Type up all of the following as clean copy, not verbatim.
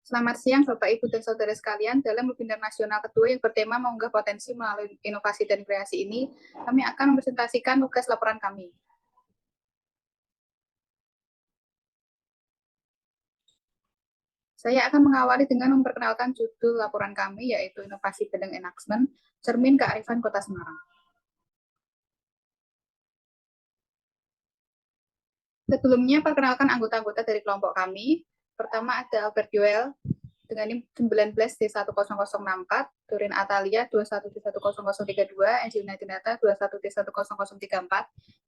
Selamat siang Bapak, Ibu, dan Saudara sekalian. Dalam webinar nasional kedua yang bertema mengunggah potensi melalui inovasi dan kreasi ini, kami akan mempresentasikan tugas laporan kami. Saya akan mengawali dengan memperkenalkan judul laporan kami, yaitu Inovasi Bandeng Enhancement, Cermin Kearifan Kota Semarang. Sebelumnya, perkenalkan anggota-anggota dari kelompok kami. Pertama ada Albert Joel dengan NIM 19D10064, Turin Atalia 21D10032, Angelina Dinata 21D10034,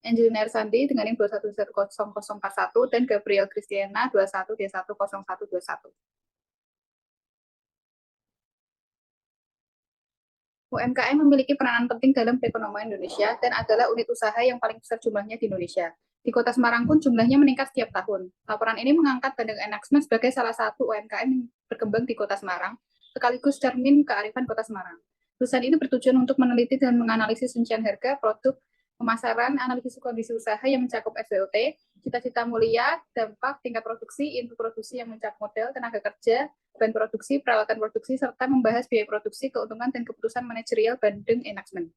Angelina Sandi dengan NIM 21D10041, dan Gabriel Christiana 21D10121. UMKM memiliki peranan penting dalam perekonomian Indonesia dan adalah unit usaha yang paling besar jumlahnya di Indonesia. Di Kota Semarang pun jumlahnya meningkat setiap tahun. Laporan ini mengangkat Bandeng Enhancement sebagai salah satu UMKM yang berkembang di Kota Semarang, sekaligus cermin kearifan Kota Semarang. Tulisan ini bertujuan untuk meneliti dan menganalisis rincian harga, produk, pemasaran, analisis kondisi usaha yang mencakup SWOT, cita-cita mulia, dampak, tingkat produksi, input produksi yang mencakup modal, tenaga kerja, bahan produksi, peralatan produksi, serta membahas biaya produksi, keuntungan, dan keputusan manajerial Bandeng Enhancement.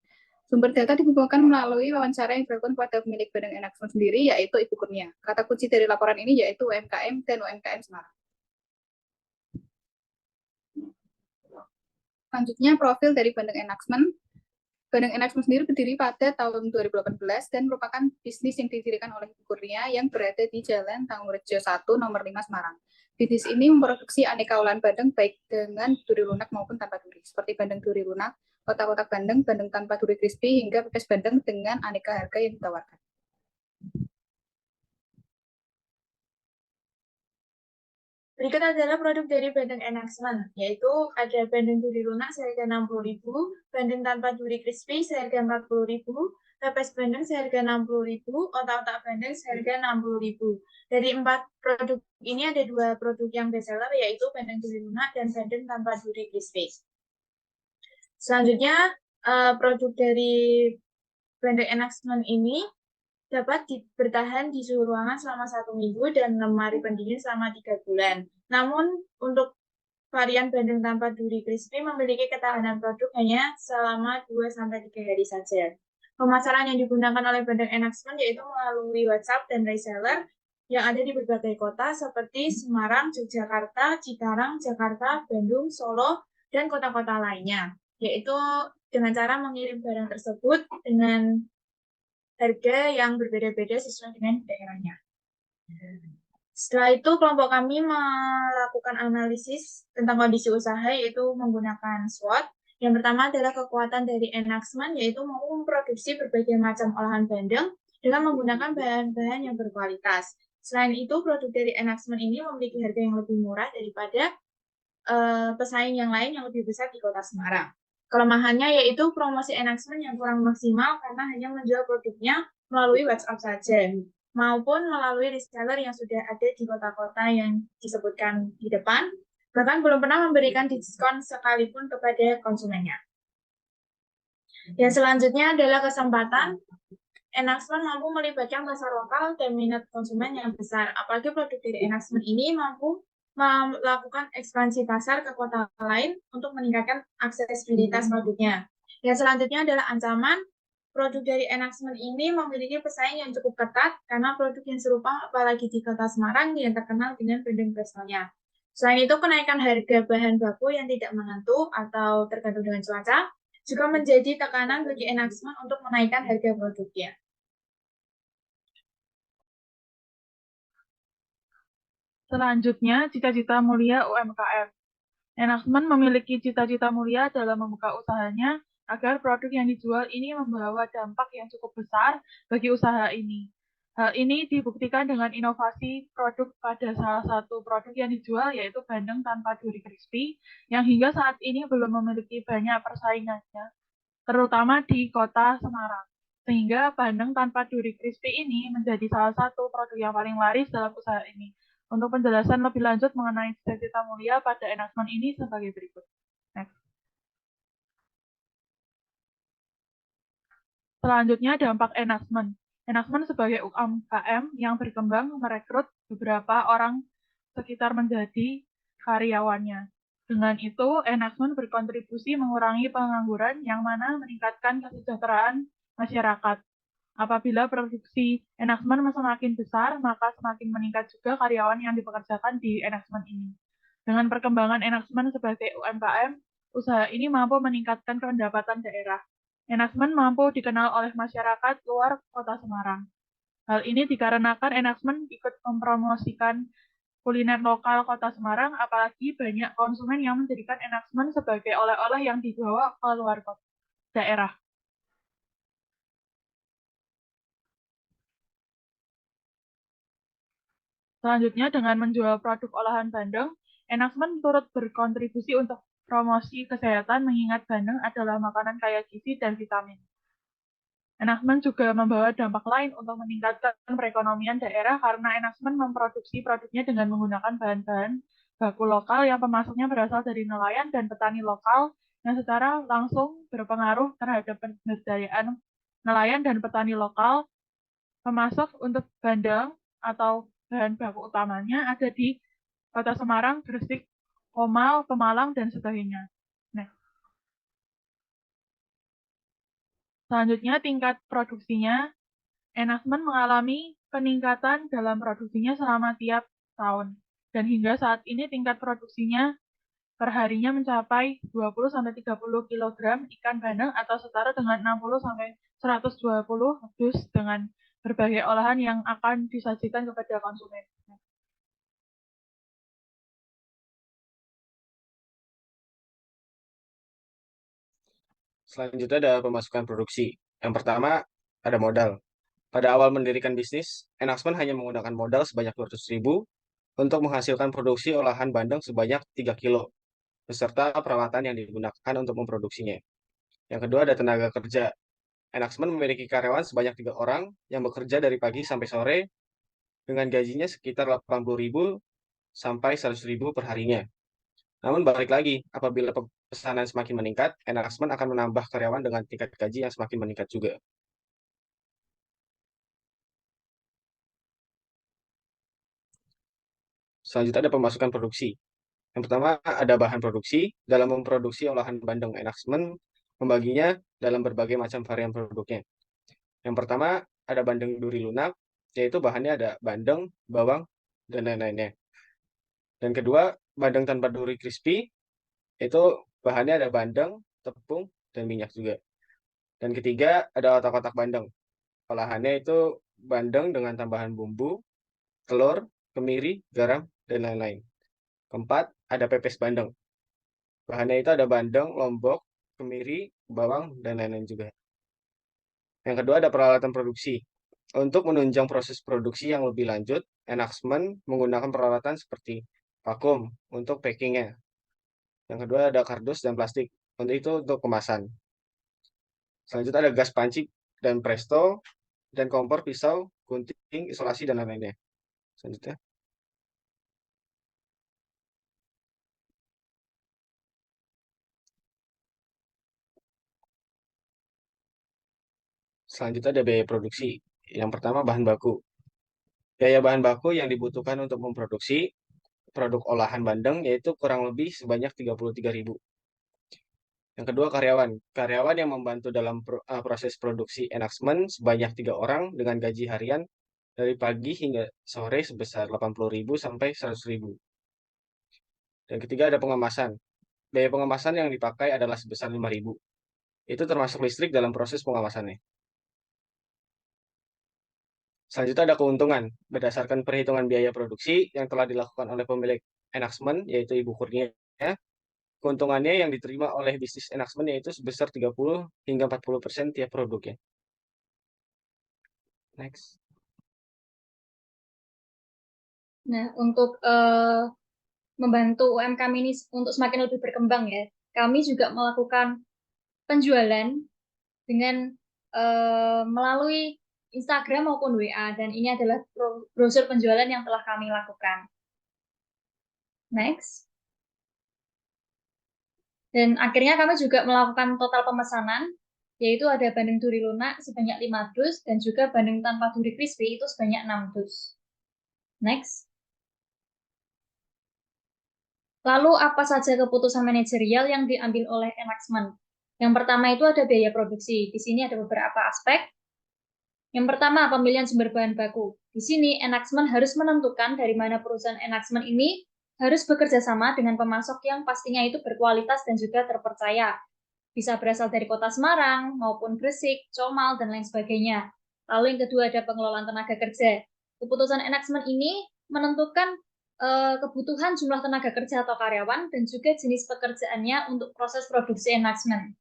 Sumber data dikumpulkan melalui wawancara yang dilakukan pada pemilik Bandeng Enhancement sendiri, yaitu Ibu Kurnia. Kata kunci dari laporan ini yaitu UMKM dan UMKM Semarang. Selanjutnya, profil dari Bandeng Enhancement. Bandeng Enhancement sendiri berdiri pada tahun 2018 dan merupakan bisnis yang didirikan oleh Ibu Kurnia yang berada di Jalan Tanggungrejo 1, nomor 5 Semarang. Bisnis ini memproduksi aneka olahan bandeng baik dengan duri lunak maupun tanpa duri, seperti bandeng duri lunak, kotak-kotak bandeng, bandeng tanpa duri crispy, hingga pepes bandeng dengan aneka harga yang ditawarkan. Berikut adalah produk dari Bandeng Enhancement, yaitu ada bandeng duri lunak seharga 60.000, bandeng tanpa duri crispy seharga 40.000, pepes bandeng seharga 60.000, otak-otak bandeng seharga 60.000. Dari 4 produk ini ada 2 produk yang bestseller, yaitu bandeng duri lunak dan bandeng tanpa duri crispy. Selanjutnya, produk dari Bandeng Enhancement ini dapat bertahan di suhu ruangan selama 1 minggu dan lemari pendingin selama 3 bulan. Namun, untuk varian bandeng tanpa duri crispy memiliki ketahanan produk hanya selama 2-3 hari saja. Pemasaran yang digunakan oleh Bandeng Enhancement yaitu melalui WhatsApp dan reseller yang ada di berbagai kota seperti Semarang, Yogyakarta, Cikarang, Jakarta, Bandung, Solo, dan kota-kota lainnya. Yaitu dengan cara mengirim barang tersebut dengan harga yang berbeda-beda sesuai dengan daerahnya. Setelah itu, kelompok kami melakukan analisis tentang kondisi usaha, yaitu menggunakan SWOT. Yang pertama adalah kekuatan dari Enhancement, yaitu mampu memproduksi berbagai macam olahan bandeng dengan menggunakan bahan-bahan yang berkualitas. Selain itu, produk dari Enhancement ini memiliki harga yang lebih murah daripada pesaing yang lain yang lebih besar di Kota Semarang. Kelemahannya yaitu promosi Enhancement yang kurang maksimal karena hanya menjual produknya melalui WhatsApp saja, maupun melalui reseller yang sudah ada di kota-kota yang disebutkan di depan, bahkan belum pernah memberikan diskon sekalipun kepada konsumennya. Dan selanjutnya adalah kesempatan. Enhancement mampu melibatkan pasar lokal dan minat konsumen yang besar, apalagi produk dari Enhancement ini mampu melakukan ekspansi pasar ke kota lain untuk meningkatkan aksesibilitas produknya. Dan selanjutnya adalah ancaman. Produk dari Enhancement ini memiliki pesaing yang cukup ketat karena produk yang serupa apalagi di Kota Semarang yang terkenal dengan bandeng prestonya. Selain itu, kenaikan harga bahan baku yang tidak menentu atau tergantung dengan cuaca juga menjadi tekanan bagi Enhancement untuk menaikkan harga produknya. Selanjutnya, cita-cita mulia UMKM. Enhancement memiliki cita-cita mulia dalam membuka usahanya agar produk yang dijual ini membawa dampak yang cukup besar bagi usaha ini. Hal ini dibuktikan dengan inovasi produk pada salah satu produk yang dijual, yaitu bandeng tanpa duri crispy, yang hingga saat ini belum memiliki banyak persaingannya, terutama di Kota Semarang. Sehingga bandeng tanpa duri crispy ini menjadi salah satu produk yang paling laris dalam usaha ini. Untuk penjelasan lebih lanjut mengenai cita-cita mulia pada Enhancement ini sebagai berikut. Next. Selanjutnya, dampak Enhancement. Enhancement sebagai UMKM yang berkembang merekrut beberapa orang sekitar menjadi karyawannya. Dengan itu, enactment berkontribusi mengurangi pengangguran yang mana meningkatkan kesejahteraan masyarakat. Apabila produksi enactment semakin besar, maka semakin meningkat juga karyawan yang dipekerjakan di enactment ini. Dengan perkembangan enactment sebagai UMKM, usaha ini mampu meningkatkan pendapatan daerah. Enactment mampu dikenal oleh masyarakat luar Kota Semarang. Hal ini dikarenakan enactment ikut mempromosikan kuliner lokal Kota Semarang, apalagi banyak konsumen yang menjadikan enactment sebagai oleh-oleh yang dibawa ke luar daerah. Selanjutnya, dengan menjual produk olahan Bandeng, enactment turut berkontribusi untuk promosi kesehatan mengingat Bandeng adalah makanan kaya gizi dan vitamin. Enactment juga membawa dampak lain untuk meningkatkan perekonomian daerah karena enactment memproduksi produknya dengan menggunakan bahan-bahan baku lokal yang pemasoknya berasal dari nelayan dan petani lokal yang secara langsung berpengaruh terhadap pemberdayaan nelayan dan petani lokal. Pemasok untuk bandeng atau bahan baku utamanya ada di Kota Semarang, Gresik, Komal, Pemalang, dan sebagainya. Nah, selanjutnya tingkat produksinya, enactment mengalami peningkatan dalam produksinya selama tiap tahun. Dan hingga saat ini tingkat produksinya perharinya mencapai 20-30 kg ikan bandeng atau setara dengan 60-120 dus dengan berbagai olahan yang akan disajikan kepada konsumen. Selanjutnya ada pemasukan produksi. Yang pertama, ada modal. Pada awal mendirikan bisnis, enactment hanya menggunakan modal sebanyak 200.000 untuk menghasilkan produksi olahan bandeng sebanyak 3 kilo, beserta peralatan yang digunakan untuk memproduksinya. Yang kedua ada tenaga kerja. Enactment memiliki karyawan sebanyak 3 orang yang bekerja dari pagi sampai sore dengan gajinya sekitar 80.000 sampai 100.000 per harinya. Namun balik lagi, apabila pesanan semakin meningkat, enactment akan menambah karyawan dengan tingkat gaji yang semakin meningkat juga. Selanjutnya ada pemasukan produksi. Yang pertama ada bahan produksi. Dalam memproduksi olahan bandeng, enactment membaginya dalam berbagai macam varian produknya. Yang pertama ada bandeng duri lunak, yaitu bahannya ada bandeng, bawang, dan lain-lainnya. Dan kedua, bandeng tanpa duri crispy, itu bahannya ada bandeng, tepung, dan minyak juga. Dan ketiga, ada otak-otak bandeng. Olahannya itu bandeng dengan tambahan bumbu, telur, kemiri, garam, dan lain-lain. Keempat, ada pepes bandeng. Bahannya itu ada bandeng, lombok, kemiri, bawang, dan lain-lain juga. Yang kedua ada peralatan produksi. Untuk menunjang proses produksi yang lebih lanjut, enactment menggunakan peralatan seperti vakum untuk packingnya. Yang kedua ada kardus dan plastik. Untuk itu untuk kemasan. Selanjutnya ada gas panci dan presto, dan kompor, pisau, gunting, isolasi, dan lain-lainnya. Selanjutnya. Selanjutnya ada biaya produksi. Yang pertama bahan baku. Biaya bahan baku yang dibutuhkan untuk memproduksi produk olahan bandeng yaitu kurang lebih sebanyak 33.000. Yang kedua karyawan. Karyawan yang membantu dalam proses produksi enactment sebanyak 3 orang dengan gaji harian dari pagi hingga sore sebesar 80.000 sampai 100.000. Dan ketiga ada pengemasan. Biaya pengemasan yang dipakai adalah sebesar 5.000. Itu termasuk listrik dalam proses pengemasannya. Selanjutnya ada keuntungan. Berdasarkan perhitungan biaya produksi yang telah dilakukan oleh pemilik enactment, yaitu Ibu Kurnia, keuntungannya yang diterima oleh bisnis enactment yaitu sebesar 30 hingga 40% tiap produknya. Next. Nah, untuk membantu UMKM ini untuk semakin lebih berkembang ya, kami juga melakukan penjualan dengan melalui Instagram maupun WA, dan ini adalah brosur penjualan yang telah kami lakukan. Next. Dan akhirnya kami juga melakukan total pemesanan, yaitu ada bandeng duri lunak sebanyak 5 dus, dan juga bandeng tanpa duri crispy itu sebanyak 6 dus. Next. Lalu apa saja keputusan manajerial yang diambil oleh Enactment? Yang pertama itu ada biaya produksi. Di sini ada beberapa aspek. Yang pertama, pemilihan sumber bahan baku. Di sini, Enactment harus menentukan dari mana perusahaan Enactment ini harus bekerja sama dengan pemasok yang pastinya itu berkualitas dan juga terpercaya. Bisa berasal dari kota Semarang, maupun Gresik, Comal, dan lain sebagainya. Lalu yang kedua ada pengelolaan tenaga kerja. Keputusan Enactment ini menentukan kebutuhan jumlah tenaga kerja atau karyawan dan juga jenis pekerjaannya untuk proses produksi Enactment.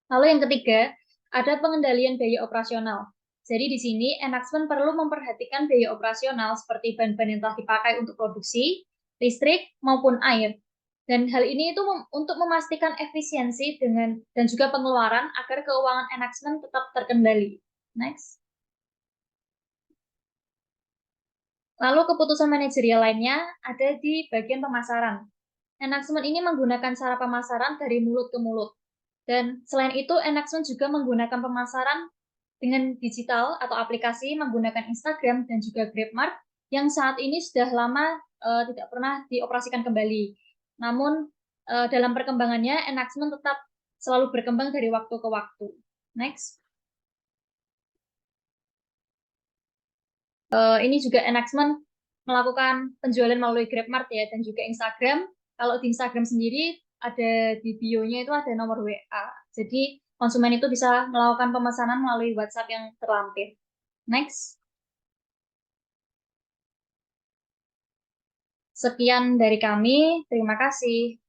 Lalu yang ketiga, ada pengendalian biaya operasional. Jadi di sini Enactment perlu memperhatikan biaya operasional seperti bahan-bahan yang telah dipakai untuk produksi, listrik, maupun air. Dan hal ini itu untuk memastikan efisiensi dan juga pengeluaran agar keuangan Enactment tetap terkendali. Next. Lalu keputusan manajerial lainnya ada di bagian pemasaran. Enactment ini menggunakan cara pemasaran dari mulut ke mulut. Dan selain itu, Enactment juga menggunakan pemasaran dengan digital atau aplikasi menggunakan Instagram dan juga GrabMart yang saat ini sudah lama tidak pernah dioperasikan kembali. Namun dalam perkembangannya, Enactment tetap selalu berkembang dari waktu ke waktu. Next. Ini juga Enactment melakukan penjualan melalui GrabMart ya dan juga Instagram. Kalau di Instagram sendiri ada di bio-nya itu ada nomor WA. Jadi konsumen itu bisa melakukan pemesanan melalui WhatsApp yang terlampir. Next. Sekian dari kami. Terima kasih.